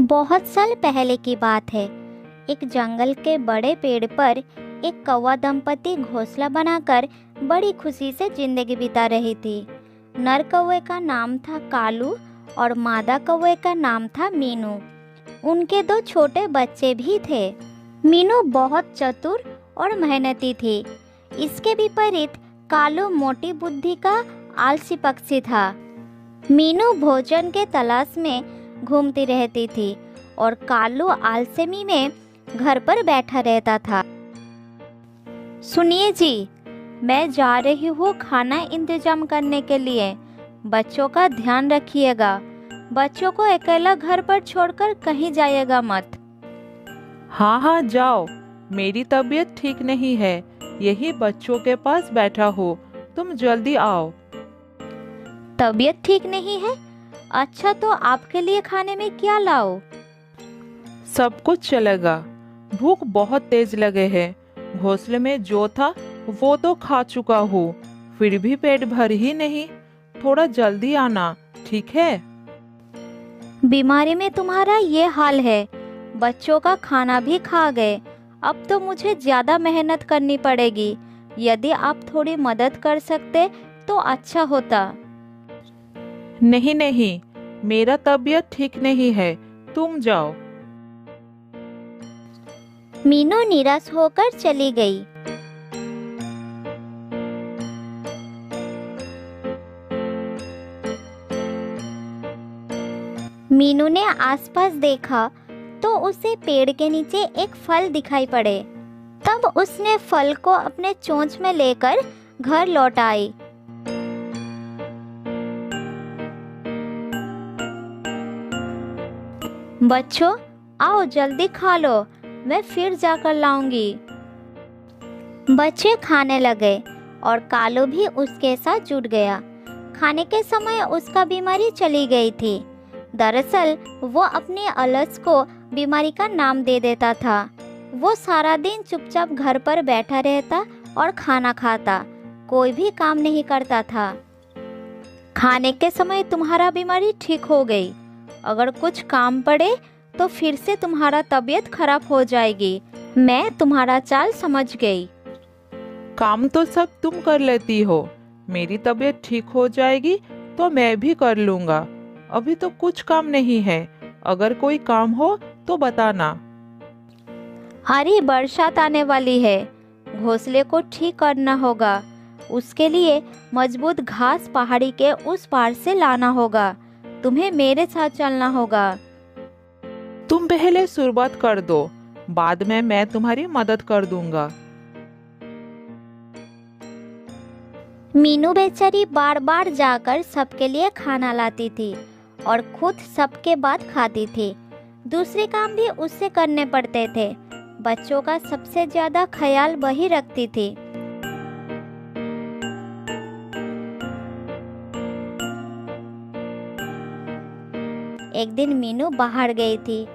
बहुत साल पहले की बात है। एक जंगल के बड़े पेड़ पर एक कौवा दंपति घोंसला बनाकर बड़ी खुशी से जिंदगी बिता रही थी। नर कौवे का नाम था कालू और मादा कौवे का नाम था मीनू। उनके दो छोटे बच्चे भी थे। मीनू बहुत चतुर और मेहनती थी। इसके विपरीत कालू मोटी बुद्धि का आलसी पक्षी था। मीनू भोजन के तलाश में घूमती रहती थी और कालू आलसेमी में घर पर बैठा रहता था। सुनिए जी, मैं जा रही हूँ खाना इंतजाम करने के लिए। बच्चों का ध्यान रखिएगा। बच्चों को अकेला घर पर छोड़कर कहीं जाइएगा मत। हाँ हाँ जाओ, मेरी तबीयत ठीक नहीं है, यही बच्चों के पास बैठा हो, तुम जल्दी आओ। तबीयत ठीक नहीं है? अच्छा, तो आपके लिए खाने में क्या लाओ? सब कुछ चलेगा, भूख बहुत तेज लगे है। घोंसले में जो था वो तो खा चुका हूँ, फिर भी पेट भर ही नहीं। थोड़ा जल्दी आना, ठीक है? बीमारी में तुम्हारा ये हाल है, बच्चों का खाना भी खा गए। अब तो मुझे ज्यादा मेहनत करनी पड़ेगी। यदि आप थोड़ी मदद कर सकते तो अच्छा होता। नहीं नहीं, मेरा तबीयत ठीक नहीं है, तुम जाओ। मीनू निराश होकर चली गई। मीनू ने आसपास देखा तो उसे पेड़ के नीचे एक फल दिखाई पड़े। तब उसने फल को अपने चोंच में लेकर घर लौट आई। बच्चों, आओ जल्दी खा लो, मैं फिर जाकर लाऊंगी। बच्चे खाने लगे और कालू भी उसके साथ जुट गया। खाने के समय उसका बीमारी चली गई थी। दरअसल वो अपने अलस को बीमारी का नाम दे देता था। वो सारा दिन चुपचाप घर पर बैठा रहता और खाना खाता, कोई भी काम नहीं करता था। खाने के समय तुम्हारा बीमारी ठीक हो गई। अगर कुछ काम पड़े तो फिर से तुम्हारा तबीयत खराब हो जाएगी। मैं तुम्हारा चाल समझ गई। काम तो सब तुम कर लेती हो, मेरी तबीयत ठीक हो जाएगी तो मैं भी कर लूँगा। अभी तो कुछ काम नहीं है, अगर कोई काम हो तो बताना। अरे बरसात आने वाली है, घोंसले को ठीक करना होगा। उसके लिए मजबूत घास पहाड़ी के उस पार से लाना होगा। तुम्हें मेरे साथ चलना होगा। तुम पहले शुरुआत कर दो, बाद में मैं तुम्हारी मदद कर दूंगा। मीनू बेचारी बार बार जाकर सबके लिए खाना लाती थी और खुद सबके बाद खाती थी। दूसरे काम भी उससे करने पड़ते थे। बच्चों का सबसे ज्यादा ख्याल वही रखती थी। एक दिन मीनू बाहर गई थी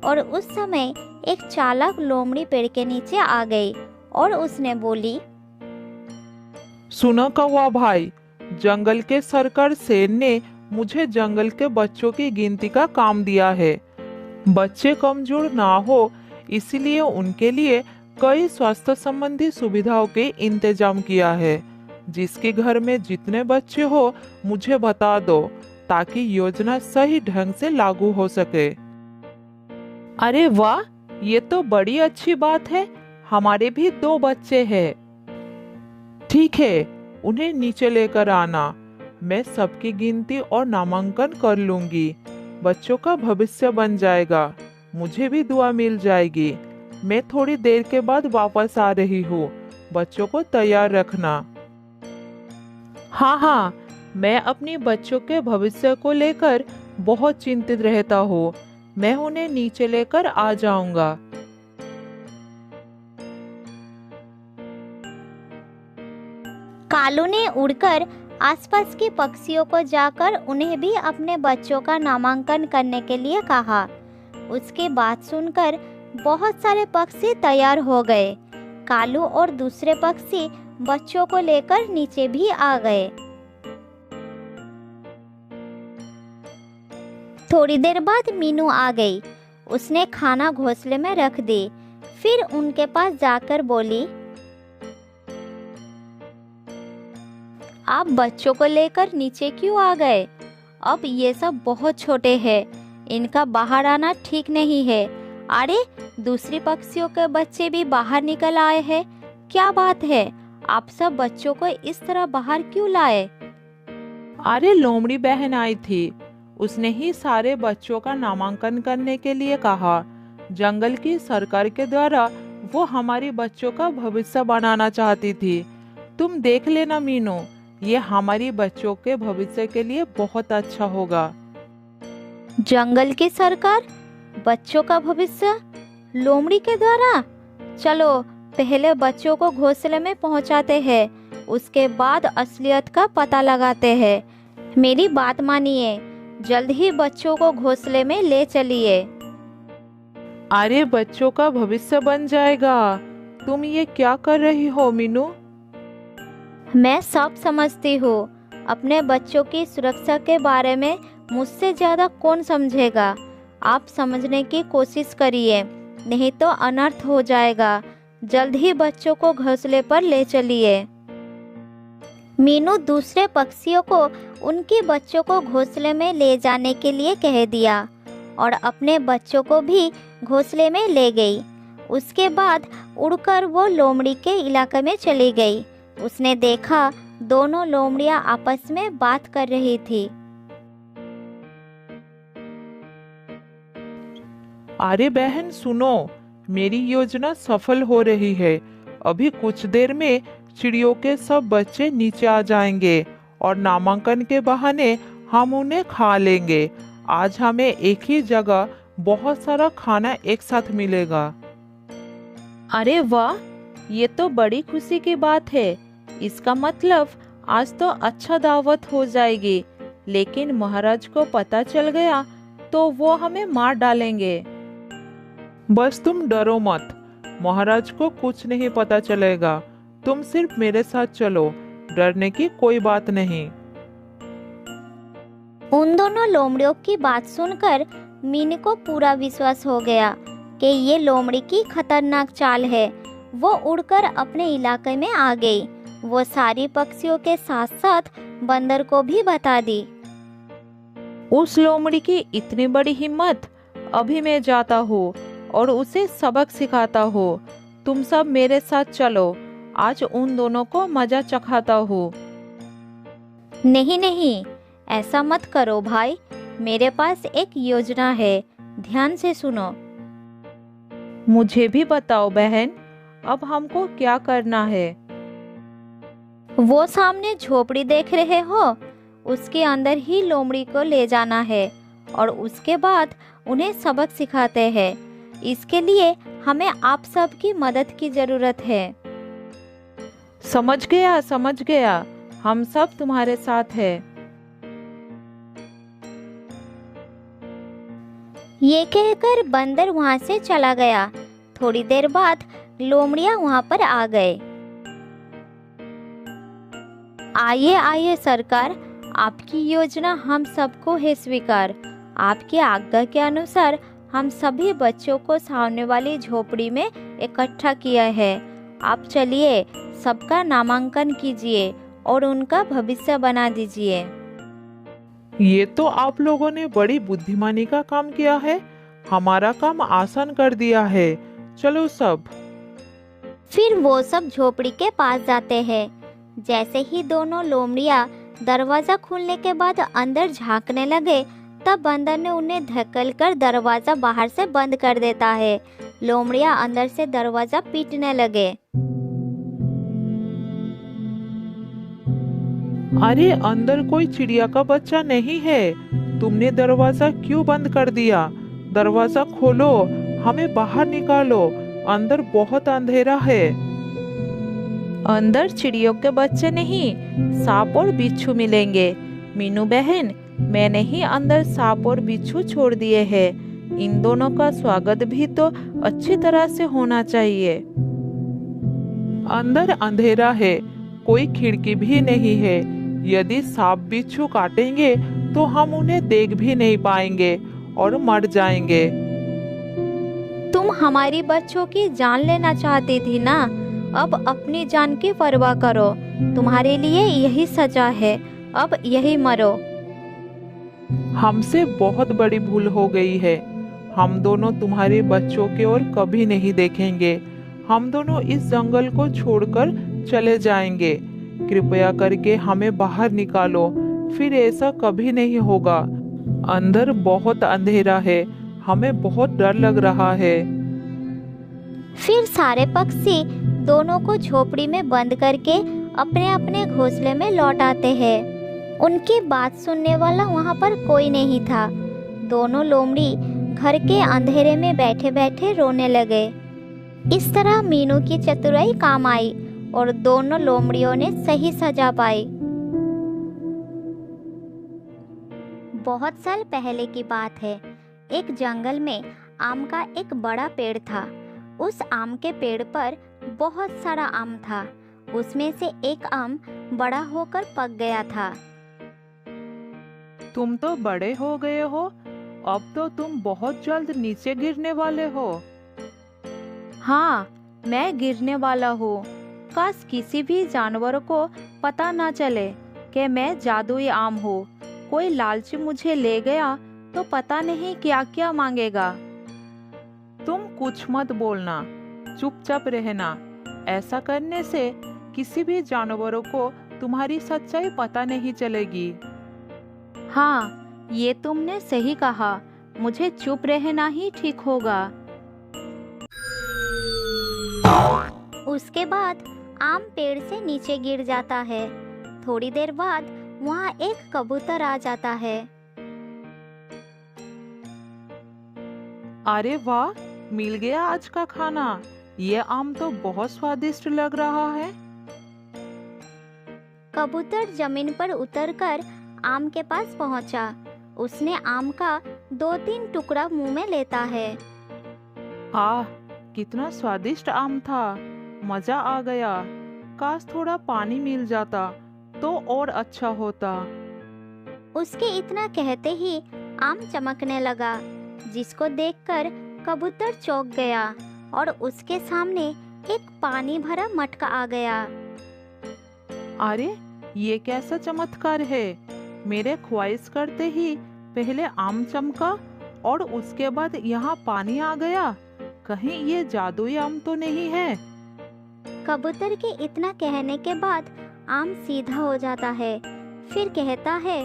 और उस समय एक चालाक लोमड़ी पेड़ के नीचे आ गई और उसने बोली, सुनो कौवा भाई, जंगल के सरकार शेर ने मुझे जंगल के बच्चों की गिनती का काम दिया है। बच्चे कमजोर ना हो इसलिए उनके लिए कई स्वास्थ्य संबंधी सुविधाओं के इंतजाम किया है। जिसके घर में जितने बच्चे हो मुझे बता दो, ताकि योजना सही ढंग से लागू हो सके। अरे वाह, ये तो बड़ी अच्छी बात है। हमारे भी 2 बच्चे हैं। ठीक है, उन्हें नीचे लेकर आना। मैं सबकी गिनती और नामांकन कर लूंगी। बच्चों का भविष्य बन जाएगा, मुझे भी दुआ मिल जाएगी। मैं थोड़ी देर के बाद वापस आ रही हूँ, बच्चों को तैयार रखना। हाँ हाँ, मैं अपनी बच्चों के भविष्य को लेकर बहुत चिंतित रहता हूँ। मैं उन्हें नीचे लेकर आ जाऊंगा। कालू ने उड़कर आसपास के पक्षियों को जाकर उन्हें भी अपने बच्चों का नामांकन करने के लिए कहा। उसके बात सुनकर बहुत सारे पक्षी तैयार हो गए। कालू और दूसरे पक्षी बच्चों को लेकर नीचे भी आ गए। थोड़ी देर बाद मीनू आ गई। उसने खाना घोंसले में रख दी। फिर उनके पास जाकर बोली, आप बच्चों को लेकर नीचे क्यों आ गए? अब ये सब बहुत छोटे हैं, इनका बाहर आना ठीक नहीं है। अरे, दूसरी पक्षियों के बच्चे भी बाहर निकल आए हैं। क्या बात है, आप सब बच्चों को इस तरह बाहर क्यों लाए? अरे, लोमड़ी बहन आई थी, उसने ही सारे बच्चों का नामांकन करने के लिए कहा। जंगल की सरकार के द्वारा वो हमारी बच्चों का भविष्य बनाना चाहती थी। तुम देख लेना मीनू, ये हमारी बच्चों के भविष्य के लिए बहुत अच्छा होगा। जंगल की सरकार, बच्चों का भविष्य, लोमड़ी के द्वारा? चलो पहले बच्चों को घोंसले में पहुंचाते हैं, उसके बाद असलियत का पता लगाते हैं। मेरी बात मानिए, जल्द ही बच्चों को घोंसले में ले चलिए। अरे, बच्चों का भविष्य बन जाएगा। तुम ये क्या कर रही हो मीनू? मैं सब समझती हूँ। अपने बच्चों की सुरक्षा के बारे में मुझसे ज़्यादा कौन समझेगा। आप समझने की कोशिश करिए, नहीं तो अनर्थ हो जाएगा। जल्द ही बच्चों को घोंसले पर ले चलिए। मीनू दूसरे पक्षियों को उनके बच्चों को घोंसले में ले जाने के लिए कह दिया और अपने बच्चों को भी घोंसले में ले गई। उसके बाद उड़कर वो लोमड़ी के इलाके में चली गई। उसने देखा दोनों लोमड़ियां आपस में बात कर रही थी। अरे बहन सुनो, मेरी योजना सफल हो रही है। अभी कुछ देर में चिड़ियों के सब बच्चे नीचे आ जाएंगे और नामांकन के बहाने हम उन्हें खा लेंगे। आज हमें एक ही जगह बहुत सारा खाना एक साथ मिलेगा। अरे वाह, ये तो बड़ी खुशी की बात है। इसका मतलब आज तो अच्छा दावत हो जाएगी। लेकिन महाराज को पता चल गया तो वो हमें मार डालेंगे। बस तुम डरो मत, महाराज को कुछ नहीं पता चलेगा। तुम सिर्फ मेरे साथ चलो, डरने की कोई बात नहीं। उन दोनों लोमड़ियों की बात सुनकर मीनू को पूरा विश्वास हो गया कि ये लोमड़ी की खतरनाक चाल है। वो उड़कर अपने इलाके में आ गई। वो सारी पक्षियों के साथ साथ बंदर को भी बता दी। उस लोमड़ी की इतनी बड़ी हिम्मत! अभी मैं जाता हूँ और उसे सबक सिखाता हूँ। तुम सब मेरे साथ चलो, आज उन दोनों को मजा चखाता हूँ। नहीं नहीं, ऐसा मत करो भाई, मेरे पास एक योजना है, ध्यान से सुनो। मुझे भी बताओ बहन, अब हमको क्या करना है? वो सामने झोपड़ी देख रहे हो, उसके अंदर ही लोमड़ी को ले जाना है और उसके बाद उन्हें सबक सिखाते हैं। इसके लिए हमें आप सब की मदद की जरूरत है। समझ गया, समझ गया, हम सब तुम्हारे साथ हैं। ये कहकर बंदर वहां से चला गया। थोड़ी देर बाद लोमड़ियां वहां पर आ गए। आइए आइए सरकार, आपकी योजना हम सबको है स्वीकार। आपकी आज्ञा के अनुसार हम सभी बच्चों को सामने वाली झोपड़ी में इकट्ठा किया है। आप चलिए, सबका नामांकन कीजिए और उनका भविष्य बना दीजिए। ये तो आप लोगों ने बड़ी बुद्धिमानी का काम किया है, हमारा काम आसान कर दिया है। चलो सब। फिर वो सब झोपड़ी के पास जाते हैं। जैसे ही दोनों लोमड़ियां दरवाजा खुलने के बाद अंदर झांकने लगे, तब बंदर ने उन्हें धकेलकर दरवाजा बाहर से बंद कर देता है। लोमड़ियां अंदर से दरवाजा पीटने लगे। अरे, अंदर कोई चिड़िया का बच्चा नहीं है। तुमने दरवाजा क्यों बंद कर दिया? दरवाजा खोलो, हमें बाहर निकालो, अंदर बहुत अंधेरा है। अंदर चिड़ियों के बच्चे नहीं, सांप और बिच्छू मिलेंगे। मीनू बहन, मैंने ही अंदर सांप और बिच्छू छोड़ दिए हैं। इन दोनों का स्वागत भी तो अच्छी तरह से होना चाहिए। अंदर अंधेरा है, कोई खिड़की भी नहीं है। यदि सांप बिच्छू काटेंगे तो हम उन्हें देख भी नहीं पाएंगे और मर जाएंगे। तुम हमारी बच्चों की जान लेना चाहती थी ना, अब अपनी जान की परवाह करो। तुम्हारे लिए यही सजा है, अब यही मरो। हमसे बहुत बड़ी भूल हो गई है। हम दोनों तुम्हारे बच्चों की ओर कभी नहीं देखेंगे। हम दोनों इस जंगल को छोड़कर चले जाएंगे। कृपया करके हमें बाहर निकालो, फिर ऐसा कभी नहीं होगा। अंदर बहुत अंधेरा है, हमें बहुत डर लग रहा है। फिर सारे पक्षी दोनों को झोपड़ी में बंद करके अपने अपने घोंसले में लौट आते हैं। उनकी बात सुनने वाला वहाँ पर कोई नहीं था। दोनों लोमड़ी घर के अंधेरे में बैठे बैठे रोने लगे। इस तरह मीनू की चतुराई काम आई और दोनों लोमड़ियों ने सही सजा पाई। बहुत साल पहले की बात है। एक जंगल में आम का एक बड़ा पेड़ था। उस आम के पेड़ पर बहुत सारा आम था। उसमें से एक आम बड़ा होकर पक गया था। तुम तो बड़े हो गए हो, अब तो तुम बहुत जल्द नीचे गिरने वाले हो। हाँ, मैं गिरने वाला हूँ। काश किसी भी जानवर को पता ना चले कि मैं जादुई आम हूँ। कोई लालची मुझे ले गया तो पता नहीं क्या क्या मांगेगा। तुम कुछ मत बोलना, चुपचाप रहना। ऐसा करने से किसी भी जानवरों को तुम्हारी सच्चाई पता नहीं चलेगी। हाँ, ये तुमने सही कहा। मुझे चुप रहना ही ठीक होगा। उसके बाद आम पेड़ से नीचे गिर जाता है। थोड़ी देर बाद वहाँ एक कबूतर आ जाता है। अरे वाह, मिल गया आज का खाना। ये आम तो बहुत स्वादिष्ट लग रहा है। कबूतर जमीन पर उतरकर आम के पास पहुंचा। उसने आम का 2-3 टुकड़ा मुंह में लेता है। आह, कितना स्वादिष्ट आम था, मजा आ गया। काश थोड़ा पानी मिल जाता तो और अच्छा होता। उसके इतना कहते ही आम चमकने लगा, जिसको देखकर कबूतर चौंक गया और उसके सामने एक पानी भरा मटका आ गया। अरे, ये कैसा चमत्कार है। मेरे ख्वाहिश करते ही पहले आम चमका और उसके बाद यहाँ पानी आ गया। कहीं ये जादुई आम तो नहीं है? कबूतर के इतना कहने के बाद आम सीधा हो जाता है। फिर कहता है,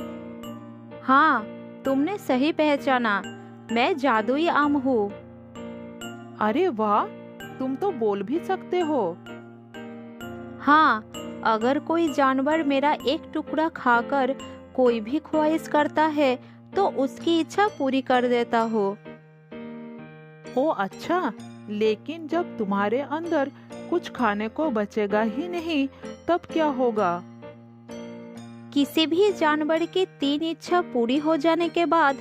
हाँ, तुमने सही पहचाना। मैं जादुई आम हूँ। अरे वाह, तुम तो बोल भी सकते हो। हाँ, अगर कोई जानवर मेरा एक टुकड़ा खाकर कोई भी ख्वाहिश करता है तो उसकी इच्छा पूरी कर देता हो। ओ अच्छा, लेकिन जब तुम्हारे अंदर कुछ खाने को बचेगा ही नहीं, तब क्या होगा? किसी भी जानवर की 3 इच्छा पूरी हो जाने के बाद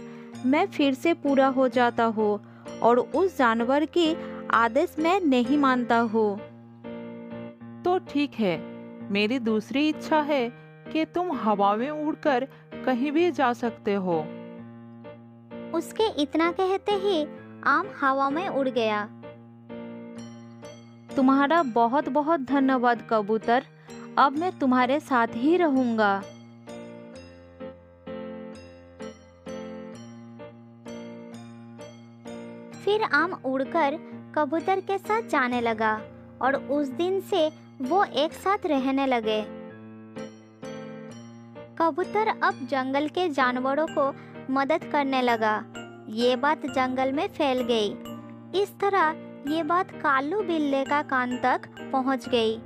मैं फिर से पूरा हो जाता हूँ और उस जानवर की आदेश मैं नहीं मानता हूँ। तो ठीक है, मेरी दूसरी इच्छा है कि तुम हवा में उड़कर कहीं भी जा सकते हो। उसके इतना कहते ही आम हवा में उड़ गया। तुम्हारा बहुत बहुत धन्यवाद कबूतर। अब मैं तुम्हारे साथ ही रहूंगा। फिर आम उड़कर कबूतर के साथ जाने लगा और उस दिन से वो एक साथ रहने लगे। कबूतर अब जंगल के जानवरों को मदद करने लगा। ये बात जंगल में फैल गई। इस तरह ये बात कालू बिल्ले का कान तक पहुंच गई।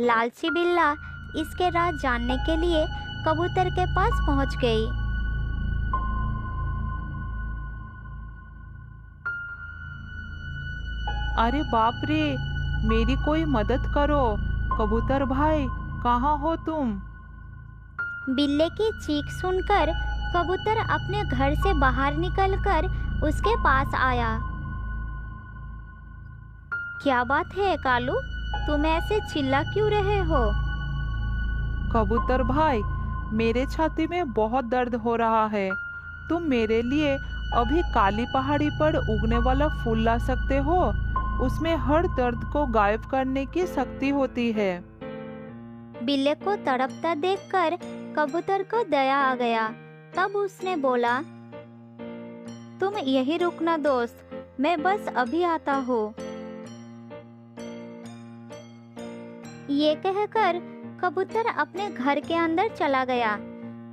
लालची बिल्ला इसके राज जानने के लिए कबूतर के पास पहुंच गई। अरे बाप रे, मेरी कोई मदद करो। कबूतर भाई, कहाँ हो तुम? बिल्ले की चीख सुनकर कबूतर अपने घर से बाहर निकलकर उसके पास आया। क्या बात है कालू, तुम ऐसे चिल्ला क्यों रहे हो? कबूतर भाई, मेरे छाती में बहुत दर्द हो रहा है। तुम मेरे लिए अभी काली पहाड़ी पर उगने वाला फूल ला सकते हो? उसमें हर दर्द को गायब करने की शक्ति होती है। बिल्ली को तड़पता देखकर कबूतर को दया आ गया। तब उसने बोला, तुम यही रुकना दोस्त, मैं बस अभी आता हूँ। ये कहकर कबूतर अपने घर के अंदर चला गया।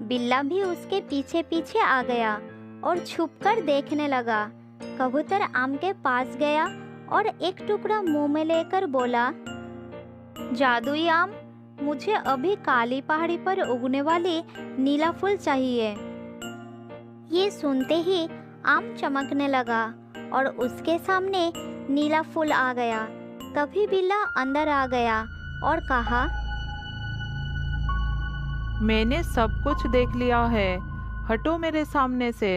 बिल्ला भी उसके पीछे पीछे आ गया और छुपकर देखने लगा। कबूतर आम के पास गया और एक टुकड़ा मुंह में लेकर बोला, जादुई आम, मुझे अभी काली पहाड़ी पर उगने वाली नीला फूल चाहिए। ये सुनते ही आम चमकने लगा और उसके सामने नीला फूल आ गया। तभी बिल्ला अंदर आ गया और कहा, मैंने सब कुछ देख लिया है, हटो मेरे सामने से।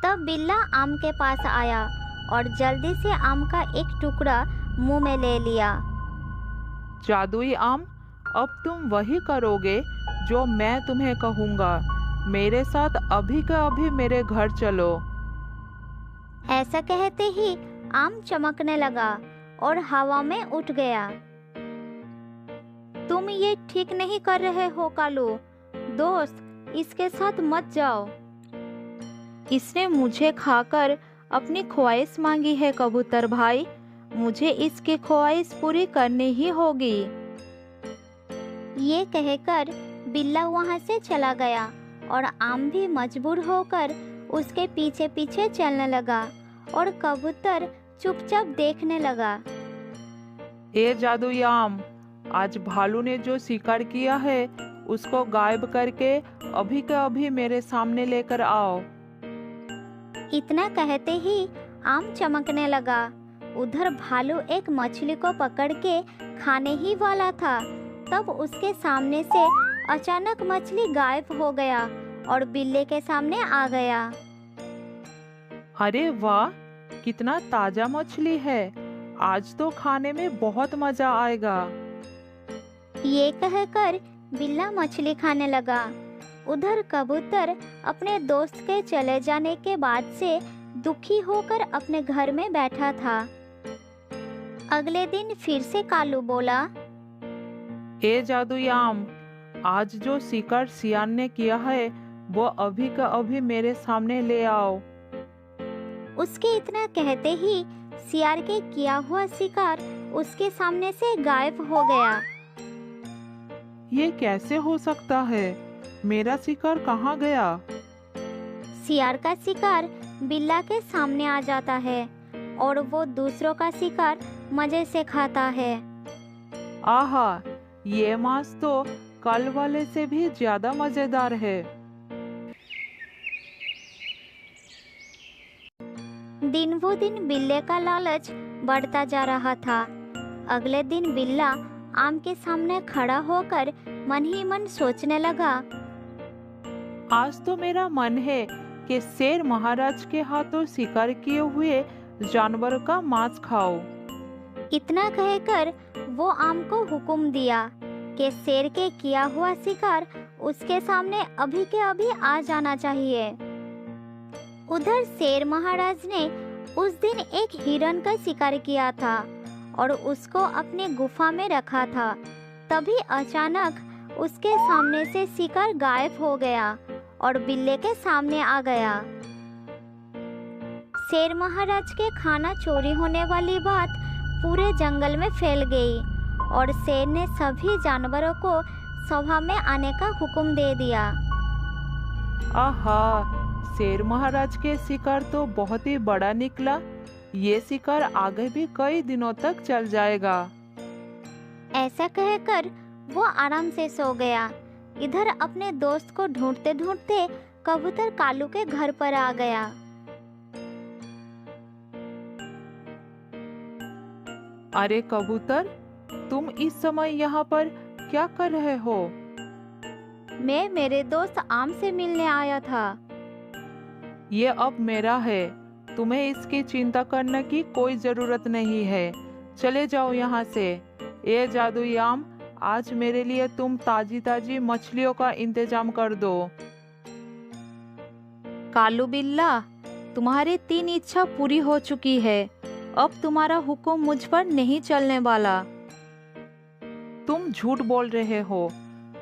तब बिल्ला आम के पास आया और जल्दी से आम का एक टुकड़ा मुंह में ले लिया। जादुई आम, अब तुम वही करोगे जो मैं तुम्हें कहूँगा। मेरे साथ अभी का अभी मेरे घर चलो। ऐसा कहते ही आम चमकने लगा और हवा में उठ गया। तुम ये ठीक नहीं कर रहे हो कालू दोस्त, इसके साथ मत जाओ। इसने मुझे खाकर अपनी ख्वाहिश मांगी है कबूतर भाई, मुझे इसकी ख्वाहिश पूरी करनी ही होगी। ये कहकर बिल्ला वहां से चला गया और आम भी मजबूर होकर उसके पीछे पीछे चलने लगा और कबूतर चुपचाप देखने लगा। ए जादुई आम, आज भालू ने जो शिकार किया है उसको गायब करके अभी का अभी मेरे सामने लेकर आओ। इतना कहते ही आम चमकने लगा। उधर भालू एक मछली को पकड़ के खाने ही वाला था। तब उसके सामने से अचानक मछली गायब हो गया और बिल्ली के सामने आ गया। अरे वाह, कितना ताजा मछली है, आज तो खाने में बहुत मजा आएगा। ये कहकर बिल्ला मछली खाने लगा। उधर कबूतर अपने दोस्त के चले जाने के बाद से दुखी होकर अपने घर में बैठा था। अगले दिन फिर से कालू बोला, ए जादुई आम, आज जो शिकार सियान ने किया है वो अभी का अभी मेरे सामने ले आओ। उसके इतना कहते ही सियार के किया हुआ शिकार उसके सामने से गायब हो गया। ये कैसे हो सकता है? मेरा शिकार कहाँ गया? सियार का शिकार बिल्ला के सामने आ जाता है और वो दूसरों का शिकार मजे से खाता है। आहा, ये मांस तो कल वाले से भी ज्यादा मजेदार है। दिन वो दिन बिल्ले का लालच बढ़ता जा रहा था। अगले दिन बिल्ला आम के सामने खड़ा होकर मन ही मन सोचने लगा, आज तो मेरा मन है कि शेर महाराज के हाथों शिकार किए हुए जानवर का मांस खाओ। इतना कहकर वो आम को हुक्म दिया कि शेर के किया हुआ शिकार उसके सामने अभी के अभी आ जाना चाहिए। उधर शेर महाराज ने उस दिन एक हिरण का शिकार किया था और उसको अपनी गुफा में रखा था। तभी अचानक उसके सामने से शिकार गायब हो गया और बिल्ले के सामने आ गया। शेर महाराज के खाना चोरी होने वाली बात पूरे जंगल में फैल गई और शेर ने सभी जानवरों को सभा में आने का हुक्म दे दिया। आहा, शेर महाराज के शिकार तो बहुत ही बड़ा निकला। ये शिकार आगे भी कई दिनों तक चल जाएगा। ऐसा कहकर वो आराम से सो गया। इधर अपने दोस्त को ढूंढते ढूंढते कबूतर कालू के घर पर आ गया। अरे कबूतर, तुम इस समय यहाँ पर क्या कर रहे हो? मैं मेरे दोस्त आम से मिलने आया था। ये अब मेरा है, तुम्हें इसकी चिंता करने की कोई जरूरत नहीं है। चले जाओ यहाँ से। ए जादुई आम, आज मेरे लिए तुम ताजी ताजी मछलियों का इंतजाम कर दो। कालू बिल्ला, तुम्हारी 3 इच्छा पूरी हो चुकी है। अब तुम्हारा हुक्म मुझ पर नहीं चलने वाला। तुम झूठ बोल रहे हो।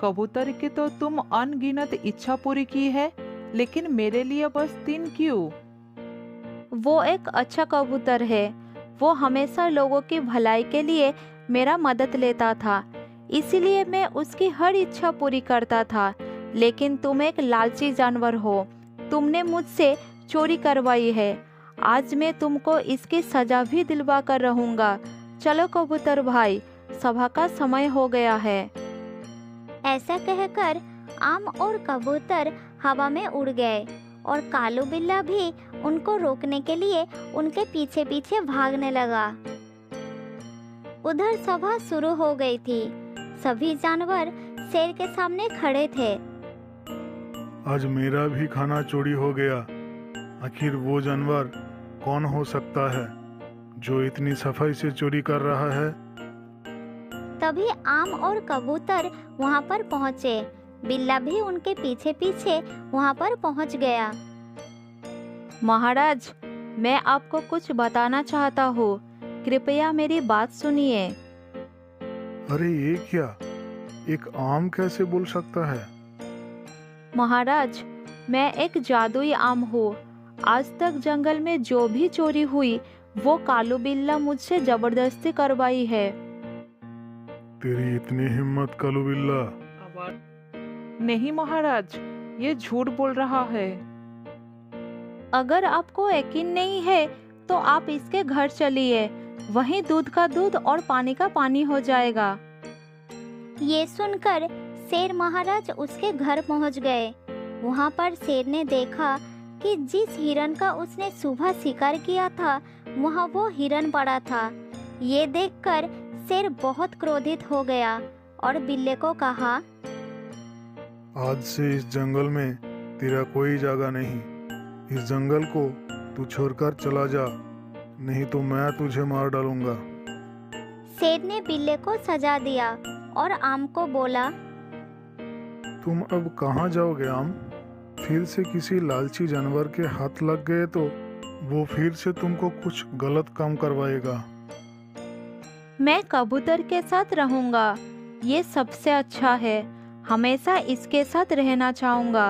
कबूतर की तो तुम अनगिनत इच्छा पूरी की है, लेकिन मेरे लिए बस 3 क्यों? वो एक अच्छा कबूतर है। वो हमेशा लोगों की भलाई के लिए मेरा मदद लेता था, इसीलिए मैं उसकी हर इच्छा पूरी करता था। लेकिन तुम एक लालची जानवर हो। तुमने मुझसे चोरी करवाई है। आज मैं तुमको इसकी सजा भी दिलवा कर रहूंगा। चलो कबूतर भाई, सभा का समय हो गया है। ऐसा कहकर आम और कबूतर हवा में उड़ गए और कालू बिल्ला भी उनको रोकने के लिए उनके पीछे पीछे भागने लगा। उधर सभा शुरू हो गई थी। सभी जानवर शेर के सामने खड़े थे। आज मेरा भी खाना चोरी हो गया। आखिर वो जानवर कौन हो सकता है जो इतनी सफाई से चोरी कर रहा है? तभी आम और कबूतर वहां पर पहुंचे। बिल्ला भी उनके पीछे पीछे वहां पर पहुंच गया। महाराज, मैं आपको कुछ बताना चाहता हूँ। कृपया मेरी बात सुनिए। अरे ये क्या? एक आम कैसे बोल सकता है? महाराज, मैं एक जादुई आम हूँ। आज तक जंगल में जो भी चोरी हुई वो कालू बिल्ला मुझसे जबरदस्ती करवाई है। तेरी इतनी हिम्मत कालू बिल्ला? नहीं महाराज, ये झूठ बोल रहा है। अगर आपको यकीन नहीं है तो आप इसके घर चलिए। वहीं दूध का दूध और पानी का पानी हो जाएगा। ये सुनकर शेर महाराज उसके घर पहुंच गए। वहां पर शेर ने देखा कि जिस हिरन का उसने सुबह शिकार किया था वहां वो हिरन पड़ा था। ये देखकर शेर बहुत क्रोधित हो गया और बिल्ले को कहा, आज से इस जंगल में तेरा कोई जगह नहीं। इस जंगल को तू छोड़कर चला जा, नहीं तो मैं तुझे मार डालूंगा। शेर ने बिल्ले को सजा दिया और आम को बोला, तुम अब कहाँ जाओगे आम? फिर से किसी लालची जानवर के हाथ लग गए तो वो फिर से तुमको कुछ गलत काम करवाएगा। मैं कबूतर के साथ रहूंगा। ये सबसे अच्छा है। हमेशा इसके साथ रहना चाहूंगा।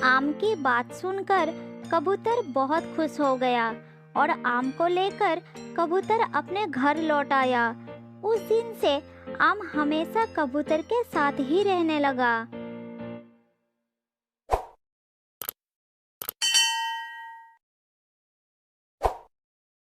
आम की बात सुनकर कबूतर बहुत खुश हो गया और आम को लेकर कबूतर अपने घर लौट आया। उस दिन से आम हमेशा कबूतर के साथ ही रहने लगा।